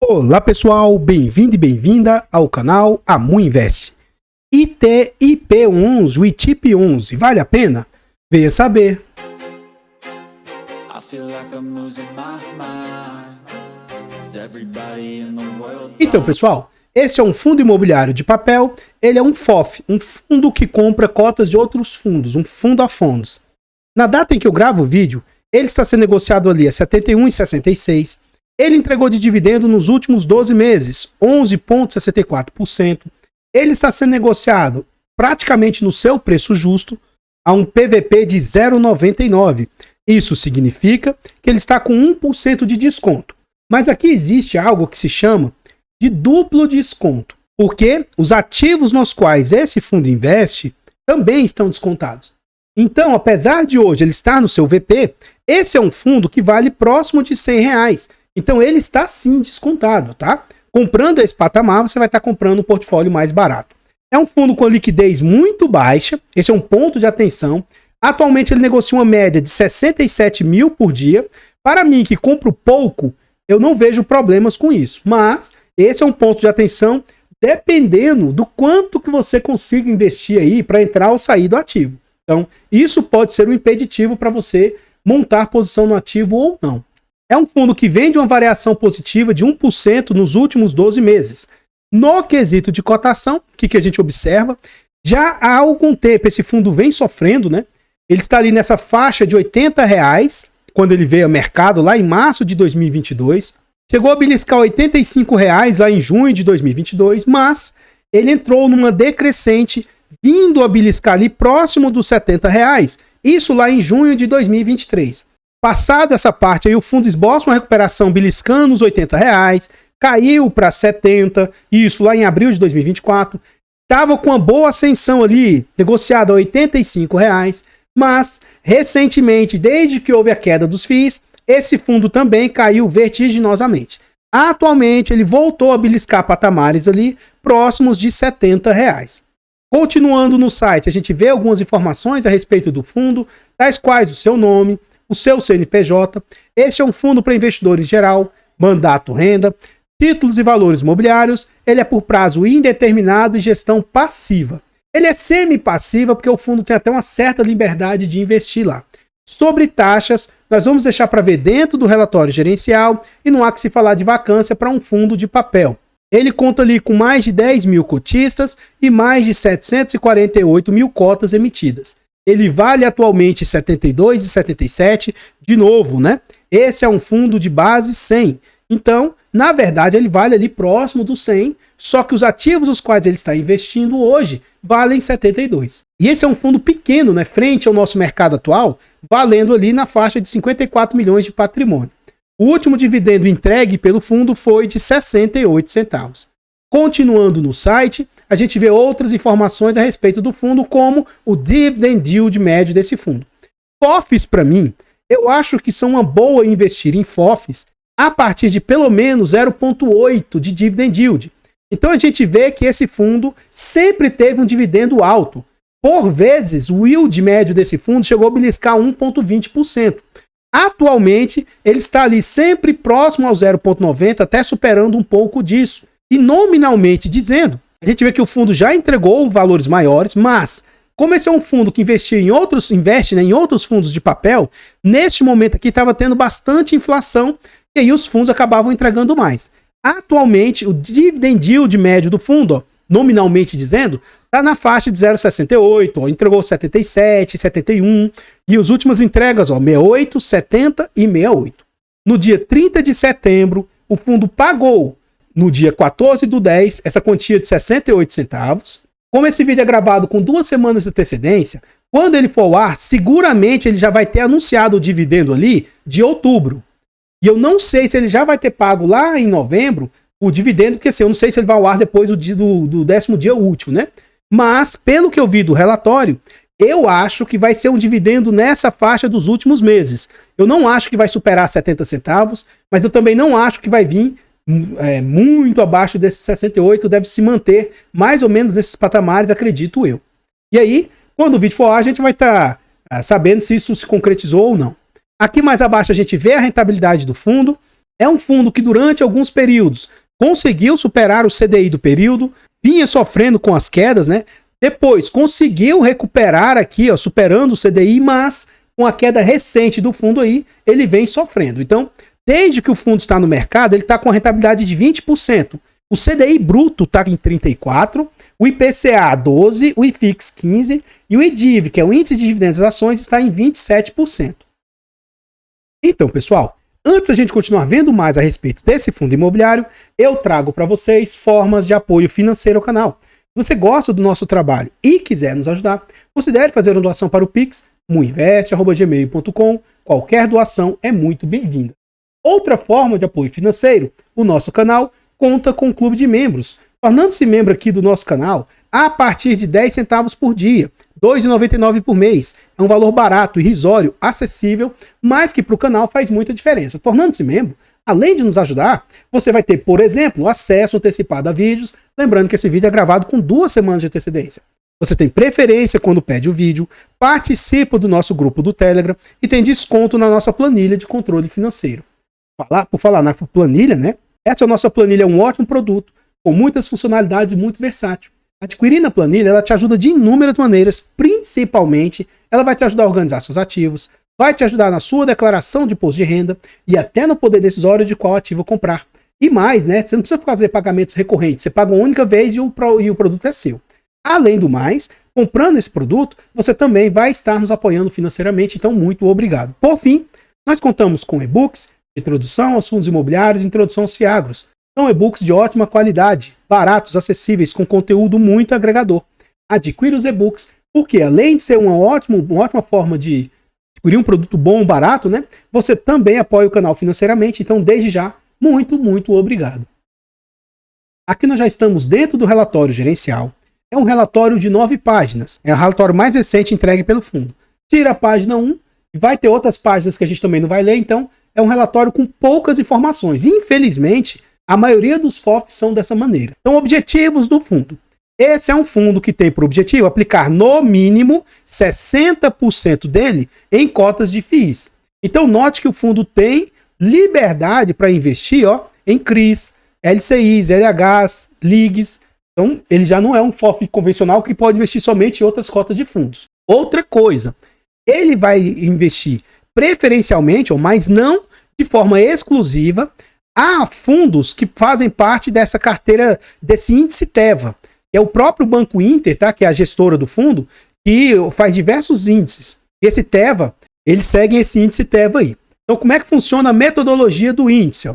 Olá pessoal, bem-vindo e bem-vinda ao canal Amu Invest. ITIP11, o ITIP11, vale a pena? Venha saber. Então pessoal, esse é um fundo imobiliário de papel, ele é um FOF, um fundo que compra cotas de outros fundos, um fundo a fundos. Na data em que eu gravo o vídeo, ele está sendo negociado ali a R$ 71,66. Ele entregou de dividendo nos últimos 12 meses, 11,64%. Ele está sendo negociado praticamente no seu preço justo, a um PVP de 0,99. Isso significa que ele está com 1% de desconto. Mas aqui existe algo que se chama de duplo desconto, porque os ativos nos quais esse fundo investe também estão descontados. Então, apesar de hoje ele estar no seu VP, esse é um fundo que vale próximo de R$100. Então ele está sim descontado, tá? Comprando esse patamar, você vai estar comprando um portfólio mais barato. É um fundo com liquidez muito baixa, esse é um ponto de atenção. Atualmente ele negocia uma média de 67 mil por dia. Para mim, que compro pouco, eu não vejo problemas com isso. Mas esse é um ponto de atenção, dependendo do quanto que você consiga investir aí para entrar ou sair do ativo. Então, isso pode ser um impeditivo para você montar posição no ativo ou não. É um fundo que vem de uma variação positiva de 1% nos últimos 12 meses. No quesito de cotação, o que a gente observa? Já há algum tempo esse fundo vem sofrendo, né? Ele está ali nessa faixa de R$80, quando ele veio ao mercado lá em março de 2022. Chegou a beliscar R$85 lá em junho de 2022, mas ele entrou numa decrescente, vindo a beliscar ali próximo dos R$70. Isso lá em junho de 2023. Passado essa parte aí, o fundo esboça uma recuperação beliscando os R$80, caiu para 70, isso lá em abril de 2024. Estava com uma boa ascensão ali, negociado a R$85, mas recentemente, desde que houve a queda dos FIIs, esse fundo também caiu vertiginosamente. Atualmente, ele voltou a beliscar patamares ali próximos de R$70. Continuando no site, a gente vê algumas informações a respeito do fundo, tais quais o seu nome, o seu CNPJ. Este é um fundo para investidores geral, mandato renda, títulos e valores imobiliários. Ele é por prazo indeterminado e gestão passiva. Ele é semi-passiva porque o fundo tem até uma certa liberdade de investir lá. Sobre taxas, nós vamos deixar para ver dentro do relatório gerencial e não há que se falar de vacância para um fundo de papel. Ele conta ali com mais de 10 mil cotistas e mais de 748 mil cotas emitidas. Ele vale atualmente R$ 72,77, de novo, né? Esse é um fundo de base 100. Então, na verdade, ele vale ali próximo do 100, só que os ativos os quais ele está investindo hoje valem 72. E esse é um fundo pequeno, né? Frente ao nosso mercado atual, valendo ali na faixa de 54 milhões de patrimônio. O último dividendo entregue pelo fundo foi de 68 centavos. Continuando no site, a gente vê outras informações a respeito do fundo, como o dividend yield médio desse fundo. FOFs, para mim, eu acho que são uma boa investir em FOFs a partir de pelo menos 0,8 de dividend yield. Então a gente vê que esse fundo sempre teve um dividendo alto. Por vezes, o yield médio desse fundo chegou a beliscar 1,20%. Atualmente, ele está ali sempre próximo ao 0,90, até superando um pouco disso. E nominalmente dizendo, a gente vê que o fundo já entregou valores maiores, mas como esse é um fundo que investe em outros fundos de papel, neste momento aqui estava tendo bastante inflação e aí os fundos acabavam entregando mais. Atualmente, o dividend yield médio do fundo, ó, nominalmente dizendo, está na faixa de 0,68, entregou 77, 71 e as últimas entregas, ó, 68, 70 e 68. No dia 30 de setembro, o fundo pagou no dia 14/10, essa quantia de 68 centavos. Como esse vídeo é gravado com 2 semanas de antecedência, quando ele for ao ar, seguramente ele já vai ter anunciado o dividendo ali de outubro. E eu não sei se ele já vai ter pago lá em novembro o dividendo, porque assim, eu não sei se ele vai ao ar depois do 10º dia útil, né? Mas, pelo que eu vi do relatório, eu acho que vai ser um dividendo nessa faixa dos últimos meses. Eu não acho que vai superar 70 centavos, mas eu também não acho que vai vir muito abaixo desses 68, deve se manter mais ou menos nesses patamares, acredito eu. E aí, quando o vídeo for lá, a gente vai estar sabendo se isso se concretizou ou não. Aqui mais abaixo a gente vê a rentabilidade do fundo. É um fundo que durante alguns períodos conseguiu superar o CDI do período, vinha sofrendo com as quedas, né? Depois conseguiu recuperar aqui, ó, superando o CDI, mas com a queda recente do fundo aí, ele vem sofrendo. Então, desde que o fundo está no mercado, ele está com a rentabilidade de 20%. O CDI bruto está em 34%, o IPCA 12%, o IFIX 15% e o IDIV, que é o Índice de Dividendos das Ações, está em 27%. Então, pessoal, antes a gente continuar vendo mais a respeito desse fundo imobiliário, eu trago para vocês formas de apoio financeiro ao canal. Se você gosta do nosso trabalho e quiser nos ajudar, considere fazer uma doação para o Pix, muinvest@gmail.com. Qualquer doação é muito bem-vinda. Outra forma de apoio financeiro, o nosso canal conta com um clube de membros. Tornando-se membro aqui do nosso canal, a partir de 10 centavos por dia, R$ 2,99 por mês. É um valor barato, irrisório, acessível, mas que para o canal faz muita diferença. Tornando-se membro, além de nos ajudar, você vai ter, por exemplo, acesso antecipado a vídeos, lembrando que esse vídeo é gravado com 2 semanas de antecedência. Você tem preferência quando pede o vídeo, participa do nosso grupo do Telegram e tem desconto na nossa planilha de controle financeiro. Por falar na planilha, né? Essa nossa planilha é um ótimo produto, com muitas funcionalidades e muito versátil. Adquirir na planilha, ela te ajuda de inúmeras maneiras, principalmente, ela vai te ajudar a organizar seus ativos, vai te ajudar na sua declaração de imposto de renda e até no poder decisório de qual ativo comprar. E mais, né? Você não precisa fazer pagamentos recorrentes, você paga uma única vez e o produto é seu. Além do mais, comprando esse produto, você também vai estar nos apoiando financeiramente, então muito obrigado. Por fim, nós contamos com e-books, introdução aos fundos imobiliários, introdução aos FIAGROS. São e-books de ótima qualidade, baratos, acessíveis, com conteúdo muito agregador. Adquira os e-books, porque além de ser uma ótima forma de adquirir um produto bom, barato, né? Você também apoia o canal financeiramente, então desde já, muito obrigado. Aqui nós já estamos dentro do relatório gerencial. É um relatório de 9 páginas. É o relatório mais recente entregue pelo fundo. Tira a página 1, vai ter outras páginas que a gente também não vai ler, então é um relatório com poucas informações. Infelizmente, a maioria dos FOFs são dessa maneira. Então, objetivos do fundo. Esse é um fundo que tem por objetivo aplicar no mínimo 60% dele em cotas de FIIs. Então, note que o fundo tem liberdade para investir em CRIs, LCIs, LHs, LIGs. Então, ele já não é um FOF convencional que pode investir somente em outras cotas de fundos. Outra coisa, ele vai investir preferencialmente, mas não de forma exclusiva, a fundos que fazem parte dessa carteira, desse índice TEVA. É o próprio Banco Inter, tá? Que é a gestora do fundo, que faz diversos índices. Esse TEVA, eles seguem esse índice TEVA aí. Então, como é que funciona a metodologia do índice?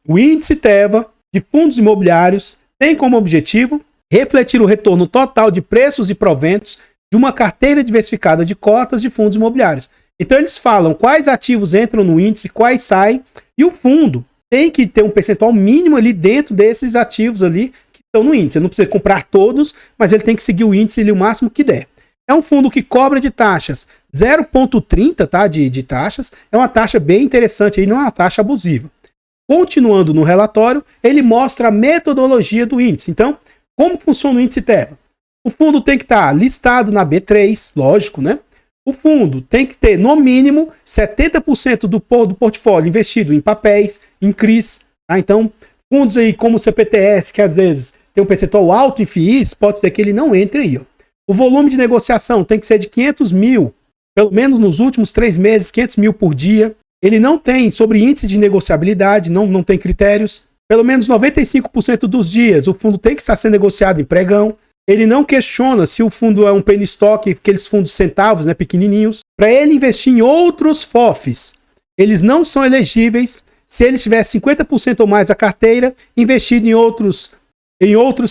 O índice TEVA de fundos imobiliários tem como objetivo refletir o retorno total de preços e proventos de uma carteira diversificada de cotas de fundos imobiliários. Então, eles falam quais ativos entram no índice, quais saem, e o fundo tem que ter um percentual mínimo ali dentro desses ativos ali que estão no índice. Você não precisa comprar todos, mas ele tem que seguir o índice ali o máximo que der. É um fundo que cobra de taxas 0,30, tá? De taxas. É uma taxa bem interessante aí, não é uma taxa abusiva. Continuando no relatório, ele mostra a metodologia do índice. Então, como funciona o índice TEVA? O fundo tem que estar listado na B3, lógico, né? O fundo tem que ter, no mínimo, 70% do portfólio investido em papéis, em CRIs. Tá? Então, fundos aí como o CPTS, que às vezes tem um percentual alto em FIIs, pode ser que ele não entre aí. Ó. O volume de negociação tem que ser de 500 mil, pelo menos nos últimos 3 meses, 500 mil por dia. Ele não tem sobre índice de negociabilidade, não tem critérios. Pelo menos 95% dos dias, o fundo tem que estar sendo negociado em pregão. Ele não questiona se o fundo é um penny stock, aqueles fundos centavos, né, pequenininhos. Para ele investir em outros FOFs, eles não são elegíveis se ele tiver 50% ou mais da carteira investido em outros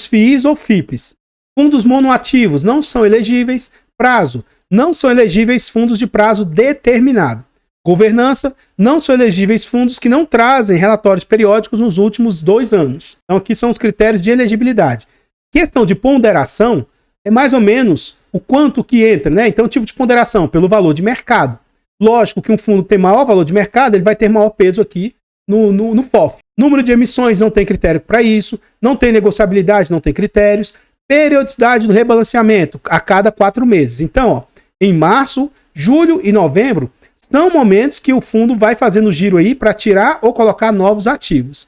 FIIs ou FIPs. Fundos monoativos não são elegíveis. Prazo, não são elegíveis fundos de prazo determinado. Governança, não são elegíveis fundos que não trazem relatórios periódicos nos últimos 2 anos. Então aqui são os critérios de elegibilidade. Questão de ponderação é mais ou menos o quanto que entra, né? Então, tipo de ponderação pelo valor de mercado. Lógico que um fundo tem maior valor de mercado, ele vai ter maior peso aqui no FOF. Número de emissões não tem critério para isso, não tem negociabilidade, não tem critérios. Periodicidade do rebalanceamento a cada 4 meses. Então, em março, julho e novembro são momentos que o fundo vai fazendo giro aí para tirar ou colocar novos ativos.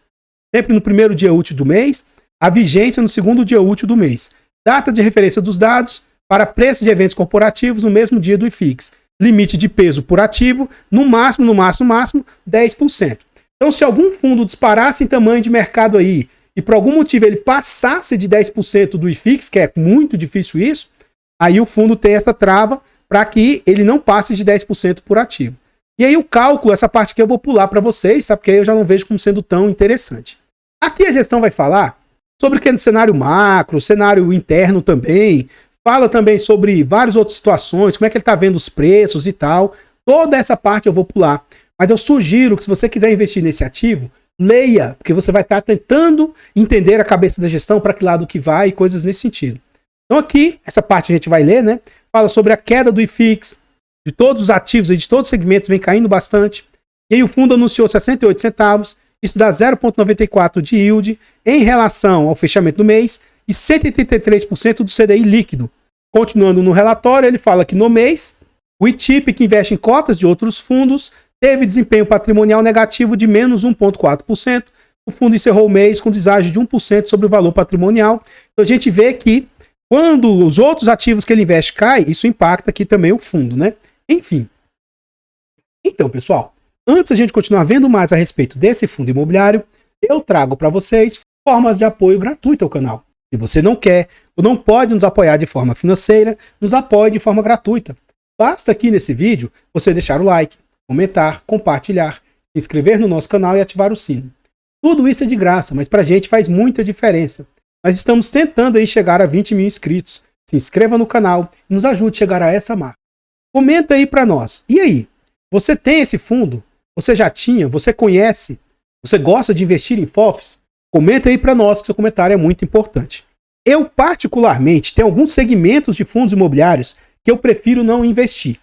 Sempre no primeiro dia útil do mês, a vigência no segundo dia útil do mês. Data de referência dos dados para preços de eventos corporativos no mesmo dia do IFIX. Limite de peso por ativo, no máximo, 10%. Então, se algum fundo disparasse em tamanho de mercado aí, e por algum motivo ele passasse de 10% do IFIX, que é muito difícil isso, aí o fundo tem essa trava para que ele não passe de 10% por ativo. E aí o cálculo, essa parte aqui eu vou pular para vocês, tá? Porque aí eu já não vejo como sendo tão interessante. Aqui a gestão vai falar sobre o cenário macro, cenário interno também, fala também sobre várias outras situações, como é que ele está vendo os preços e tal. Toda essa parte eu vou pular. Mas eu sugiro que se você quiser investir nesse ativo, leia, porque você vai estar tentando entender a cabeça da gestão, para que lado que vai e coisas nesse sentido. Então aqui, essa parte a gente vai ler, né? Fala sobre a queda do IFIX, de todos os ativos e de todos os segmentos vem caindo bastante. E aí o fundo anunciou 68 centavos, isso dá 0,94 de yield em relação ao fechamento do mês e 183% do CDI líquido. Continuando no relatório, ele fala que no mês, o ITIP, que investe em cotas de outros fundos, teve desempenho patrimonial negativo de menos 1,4%. O fundo encerrou o mês com deságio de 1% sobre o valor patrimonial. Então a gente vê que quando os outros ativos que ele investe caem, isso impacta aqui também o fundo, né? Enfim. Então, pessoal, antes a gente continuar vendo mais a respeito desse fundo imobiliário, eu trago para vocês formas de apoio gratuito ao canal. Se você não quer ou não pode nos apoiar de forma financeira, nos apoie de forma gratuita. Basta aqui nesse vídeo você deixar o like, comentar, compartilhar, se inscrever no nosso canal e ativar o sino. Tudo isso é de graça, mas pra gente faz muita diferença. Nós estamos tentando aí chegar a 20 mil inscritos. Se inscreva no canal e nos ajude a chegar a essa marca. Comenta aí pra nós. E aí? Você tem esse fundo? Você já tinha? Você conhece? Você gosta de investir em FOFs? Comenta aí pra nós, que seu comentário é muito importante. Eu, particularmente, tenho alguns segmentos de fundos imobiliários que eu prefiro não investir.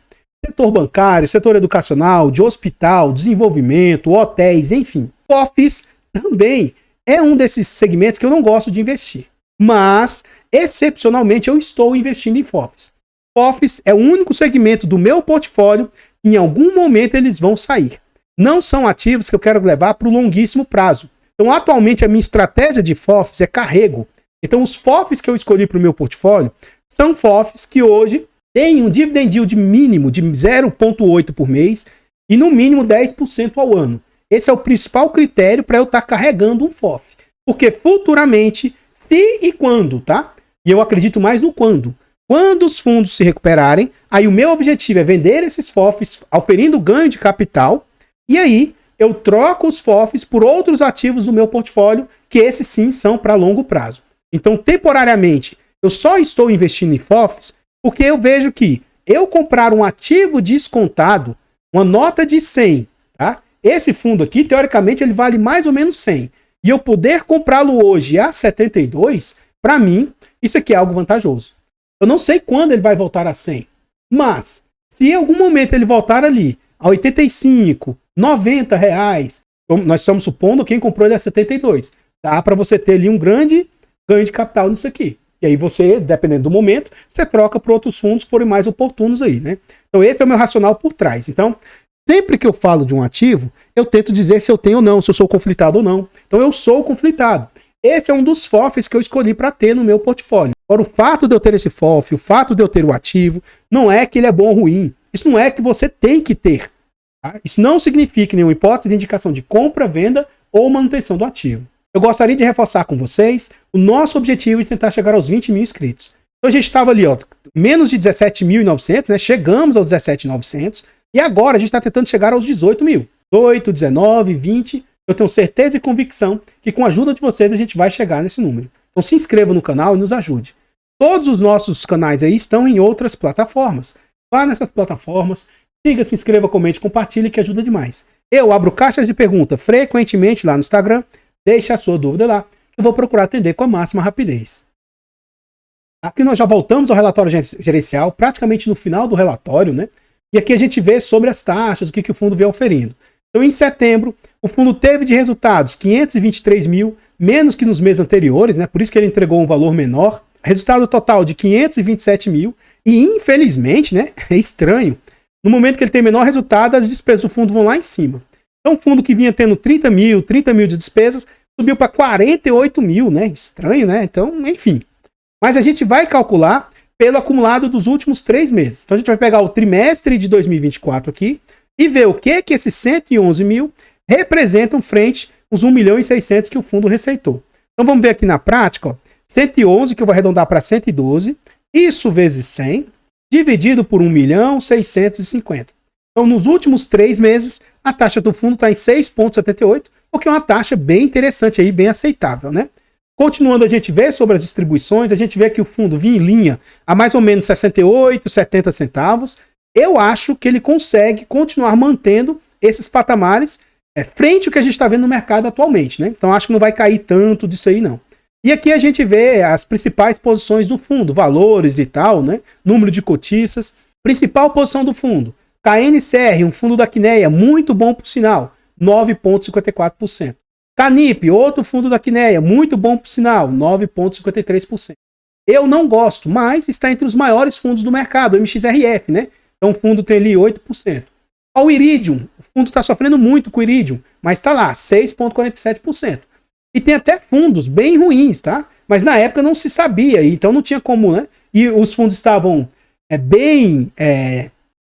Setor bancário, setor educacional, de hospital, desenvolvimento, hotéis, enfim. FOFs também é um desses segmentos que eu não gosto de investir. Mas, excepcionalmente, eu estou investindo em FOFs. FOFs é o único segmento do meu portfólio que em algum momento eles vão sair. Não são ativos que eu quero levar para o longuíssimo prazo. Então, atualmente, a minha estratégia de FOFs é carrego. Então, os FOFs que eu escolhi para o meu portfólio são FOFs que hoje têm um dividend yield mínimo de 0,8 por mês e no mínimo 10% ao ano. Esse é o principal critério para eu estar carregando um FOF. Porque futuramente, se e quando, tá? E eu acredito mais no quando. Quando os fundos se recuperarem, aí o meu objetivo é vender esses FOFs, oferindo ganho de capital, e aí eu troco os FOFs por outros ativos do meu portfólio, que esses sim são para longo prazo. Então, temporariamente, eu só estou investindo em FOFs porque eu vejo que eu comprar um ativo descontado, uma nota de 100, tá? Esse fundo aqui, teoricamente, ele vale mais ou menos 100. E eu poder comprá-lo hoje a 72, para mim, isso aqui é algo vantajoso. Eu não sei quando ele vai voltar a 100, mas se em algum momento ele voltar ali a 85, 90 reais, nós estamos supondo quem comprou ele a 72. Dá para você ter ali um grande ganho de capital nisso aqui. E aí você, dependendo do momento, você troca por outros fundos que forem mais oportunos aí, né? Então esse é o meu racional por trás. Então, sempre que eu falo de um ativo, eu tento dizer se eu tenho ou não, se eu sou conflitado ou não. Então eu sou conflitado. Esse é um dos FOFs que eu escolhi para ter no meu portfólio. Agora, o fato de eu ter esse FOF, o fato de eu ter o ativo, não é que ele é bom ou ruim. Isso não é que você tem que ter. Tá? Isso não significa nenhuma hipótese de indicação de compra, venda ou manutenção do ativo. Eu gostaria de reforçar com vocês o nosso objetivo de tentar chegar aos 20 mil inscritos. Então a gente estava ali, ó, menos de 17.900, né? Chegamos aos 17.900 e agora a gente está tentando chegar aos 18 mil. 18, 19, 20. Eu tenho certeza e convicção que com a ajuda de vocês a gente vai chegar nesse número. Então se inscreva no canal e nos ajude. Todos os nossos canais aí estão em outras plataformas. Vá nessas plataformas, siga, se inscreva, comente, compartilhe, que ajuda demais. Eu abro caixas de pergunta frequentemente lá no Instagram. Deixe a sua dúvida lá, que eu vou procurar atender com a máxima rapidez. Aqui nós já voltamos ao relatório gerencial, praticamente no final do relatório, né? E aqui a gente vê sobre as taxas, o que o fundo vem oferindo. Então, em setembro, o fundo teve de resultados 523 mil, menos que nos meses anteriores, né? Por isso que ele entregou um valor menor. Resultado total de 527 mil. E, infelizmente, né? É estranho, no momento que ele tem menor resultado, as despesas do fundo vão lá em cima. Então, um fundo que vinha tendo 30 mil de despesas, subiu para 48 mil, né? Estranho, né? Então, enfim. Mas a gente vai calcular pelo acumulado dos últimos 3 meses. Então, a gente vai pegar o trimestre de 2024 aqui e ver o que esses 111 mil representam frente aos 1 milhão e 600 que o fundo receitou. Então, vamos ver aqui na prática, ó, 111, que eu vou arredondar para 112, isso vezes 100, dividido por 1 milhão 650. Então, nos últimos 3 meses, a taxa do fundo está em 6,78, o que é uma taxa bem interessante aí, bem aceitável, né? Continuando, a gente vê sobre as distribuições, a gente vê que o fundo vinha em linha a mais ou menos 68, 70 centavos. Eu acho que ele consegue continuar mantendo esses patamares frente ao que a gente está vendo no mercado atualmente, né? Então, acho que não vai cair tanto disso aí, não. E aqui a gente vê as principais posições do fundo, valores e tal, né? Número de cotistas. Principal posição do fundo, KNCR, um fundo da Quineia, muito bom por sinal, 9,54%. Canip, outro fundo da Quineia, muito bom por sinal, 9,53%. Eu não gosto, mas está entre os maiores fundos do mercado, o MXRF, né? Então o fundo tem ali 8%. O Iridium, o fundo está sofrendo muito com o Iridium, mas está lá, 6,47%. E tem até fundos bem ruins, tá? Mas na época não se sabia, então não tinha como, né? E os fundos estavam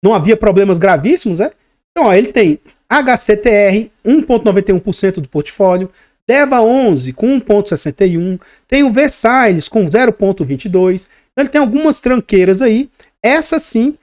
não havia problemas gravíssimos, né? Então, ó, ele tem HCTR, 1,91% do portfólio, Deva 11 com 1,61%, tem o Versailles com 0,22%, então ele tem algumas tranqueiras aí, essas sim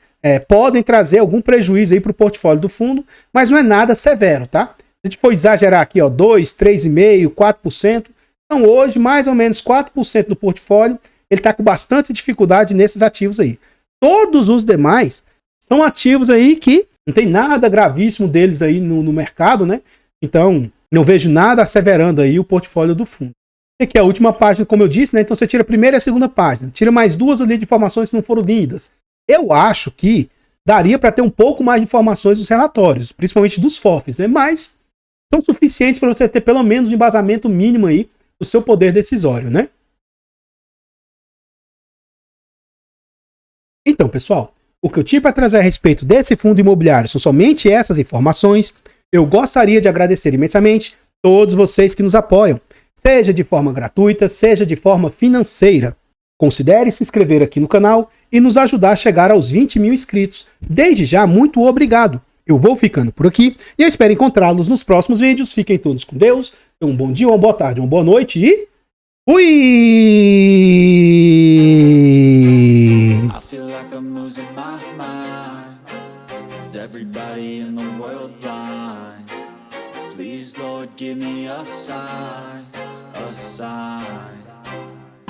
podem trazer algum prejuízo aí para o portfólio do fundo, mas não é nada severo, tá? Se a gente for exagerar aqui, ó, 2, 3,5%, 4%, então hoje mais ou menos 4% do portfólio, ele está com bastante dificuldade nesses ativos aí. Todos os demais são ativos aí que não tem nada gravíssimo deles aí no mercado, né? Então, não vejo nada asseverando aí o portfólio do fundo. E aqui é a última página, como eu disse, né? Então você tira a primeira e a segunda página. Tira mais 2 ali de informações que não foram lidas. Eu acho que daria para ter um pouco mais de informações dos relatórios, principalmente dos FOFs, né? Mas são suficientes para você ter pelo menos um embasamento mínimo aí do seu poder decisório, né? Então, pessoal, o que eu tinha para trazer a respeito desse fundo imobiliário são somente essas informações. Eu gostaria de agradecer imensamente todos vocês que nos apoiam, seja de forma gratuita, seja de forma financeira. Considere se inscrever aqui no canal e nos ajudar a chegar aos 20 mil inscritos. Desde já, muito obrigado. Eu vou ficando por aqui e eu espero encontrá-los nos próximos vídeos. Fiquem todos com Deus. Um bom dia, uma boa tarde, uma boa noite e fui! I feel like I'm losing my mind. 'Cause everybody